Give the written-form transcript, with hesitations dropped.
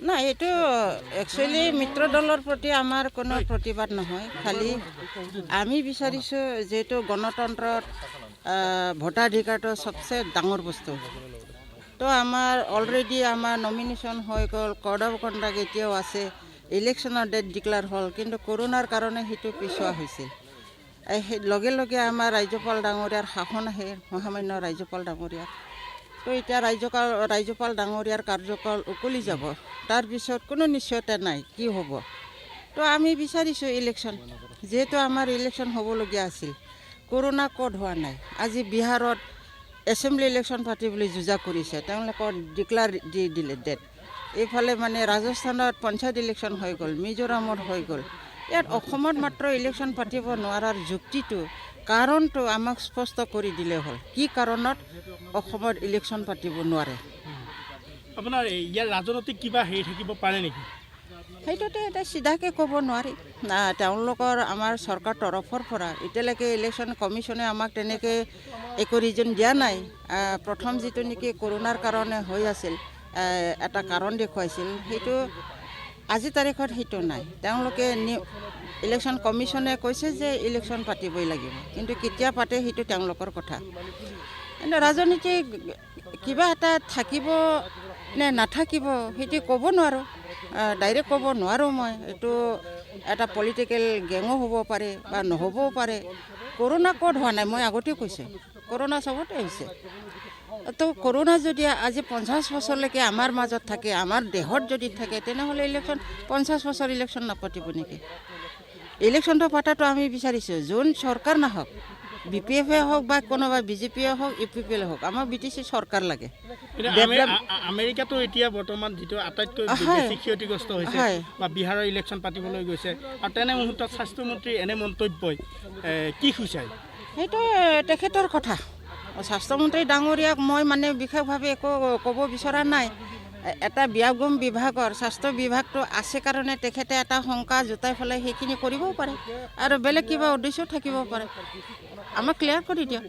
না, এইটো একচুৱেলি মিত্ৰ দলৰ প্ৰতি আমাৰ কোনো প্ৰতিবাদ নহয়। খালি আমি বিচাৰিছোঁ যিহেতু গণতন্ত্ৰত ভোটাধিকাৰটো চবচে ডাঙৰ বস্তু। তো আমাৰ অলৰেডি আমাৰ নমিনেশ্যন হৈ গ'ল, কোড অফ কণ্ডাক্ট এতিয়াও আছে, ইলেকশ্যনৰ ডেট ডিক্লেয়াৰ হ'ল, কিন্তু কৰোণাৰ কাৰণে সেইটো পিছোৱা হৈছিল। লগে লগে আমাৰ ৰাজ্যপাল ডাঙৰীয়াৰ শাসন আহে, মহামান্য ৰাজ্যপাল ডাঙৰীয়াৰ। তো এতিয়া ৰাজ্যপাল ডাঙৰীয়াৰ কাৰ্যকাল উকলি যাব, তাৰপিছত কোনো নিশ্চয়তা নাই কি হ'ব। তো আমি বিচাৰিছোঁ ইলেকশ্যন, যিহেতু আমাৰ ইলেকশ্যন হ'বলগীয়া আছিল, কৰোণা ক'ত হোৱা নাই। আজি বিহাৰত এছেম্বলি ইলেকশ্যন পাতিবলৈ যুঁজা কৰিছে, তেওঁলোকৰ ডিক্লেয়াৰ দি দিলে ডেট। এইফালে মানে ৰাজস্থানত পঞ্চায়ত ইলেকশ্যন হৈ গ'ল, মিজোৰামত হৈ গ'ল। ইয়াত অসমত মাত্ৰ ইলেকশ্যন পাতিব নোৱাৰাৰ যুক্তিটো কাৰণটো আমাক স্পষ্ট কৰি দিলে হ'ল, কি কাৰণত অসমত ইলেকশ্যন পাতিব নোৱাৰে। আপোনাৰ ইয়াৰ ৰাজনৈতিক কিবা হেৰি থাকিব পাৰে নেকি? সেইটোতে এটা চিধাকৈ ক'ব নোৱাৰি। তেওঁলোকৰ আমাৰ চৰকাৰ তৰফৰ পৰা এতিয়ালৈকে ইলেকশ্যন কমিশ্যনে আমাক তেনেকৈ একো ৰিজন দিয়া নাই। প্ৰথম যিটো নেকি কৰোণাৰ কাৰণে হৈ আছিল, এটা কাৰণ দেখুৱাইছিল, সেইটো আজি তাৰিখত সেইটো নাই। তেওঁলোকে ইলেকশ্যন কমিশ্যনে কৈছে যে ইলেকশ্যন পাতিবই লাগিব, কিন্তু কেতিয়া পাতে সেইটো তেওঁলোকৰ কথা। কিন্তু ৰাজনীতিক কিবা এটা থাকিব নে নাথাকিব সেইটো ক'ব নোৱাৰোঁ, ডাইৰেক্ট ক'ব নোৱাৰোঁ মই। এইটো এটা পলিটিকেল গেঙো হ'ব পাৰে বা নহ'বও পাৰে। কৰোণা ক'ত হোৱা নাই, মই আগতেও কৈছোঁ, কৰোণা চবতে হৈছে। তো কৰোণা যদি আজি 50 বছৰলৈকে আমাৰ মাজত থাকে, আমাৰ দেহত যদি থাকে, তেনেহ'লে ইলেকশ্যন 50 বছৰ ইলেকশ্যন নাপাতিব নেকি? ইলেকশ্যনটো পতাটো আমি বিচাৰিছোঁ, যোন চৰকাৰ নাহক, BPF-এ হওক বা কোনোবা BJP-এ হওক, UPPL হওক, আমাক BTC চৰকাৰ লাগে। আমেৰিকাতো এতিয়া বৰ্তমান যিটো আটাইতকৈ বেছি ক্ষতিগ্ৰস্ত হৈছে বা বিহাৰৰ ইলেকশ্যন পাতিবলৈ গৈছে, আৰু তেনে মুহূৰ্তত স্বাস্থ্যমন্ত্ৰীৰ এনে মন্তব্যই কি সূচায়? সেইটো তেখেতৰ কথা। স্বাস্থ্যমন্ত্ৰী ডাঙৰীয়াক মই মানে বিশেষভাৱে একো ক'ব বিচৰা নাই। এটা ব্যয়গম বিভাগৰ স্বাস্থ্য বিভাগটো আছে কাৰণে তেখেতে এটা শংকা জোতাই পেলাই সেইখিনি কৰিবও পাৰে, আৰু বেলেগ কিবা উদ্দেশ্য থাকিব পাৰে। আমাক ক্লিয়াৰ কৰি দিয়ক।